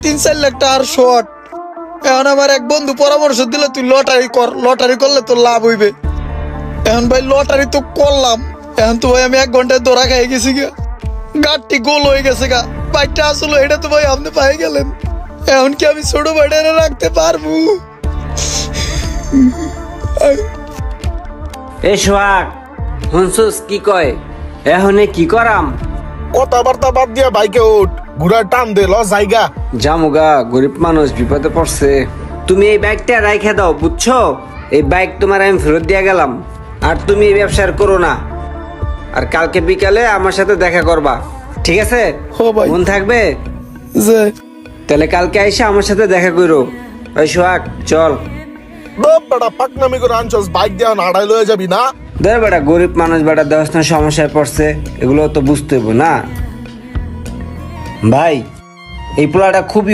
3-4 লাখ টাকার শর্ট। এখন আমার এক বন্ধু পরামর্শ দিল তুই লটারি কর, লটারি করলে তোর লাভ হইবে। এখন ভাই লটারি তো করলাম, এখন তো ভাই আমি 1 ঘন্টায় ধরা খাই গেছি গা, গাড়টি গোল হয়ে গেছে গা। বাইকটা আসলো এটা তো ভাই আপনি পাই গেলেন, এখন কি আমি ছোট ভাইটারে রাখতে পারবো? এ সোহাগ, শুনছুস কি কয়? এহনে কি করাম? কথাবার্তা বাদ দিয়া বাইকে উঠ, ঘুরার টান দে, ল জায়গা। জামুগা, গরিব মানুষ বিপদে পড়ছে। তুমি এই বাইকটা রাইখা দাও, বুঝছো? এই বাইক তোমার আমি ফেরত দিয়া গেলাম, আর তুমি এই ব্যবসা আর করো না। আর কালকে বিকালে আমার সাথে দেখা করবা, ঠিক আছে? হো ভাই। মন থাকবে? যে তাহলে কালকে এসে আমার সাথে দেখা করো। ওই সোহাগ, চল। বেটা পাকনামি করে আনছস, বাইক দিয়া নাড়াই লয়ে যাবি না? দেখ বেটা, গরিব মানুষ বেটা, দেওয়ার সমস্যায় পড়ছে, এগুলো তো বুঝতে হইব না ভাই। এই পোলাটা খুবই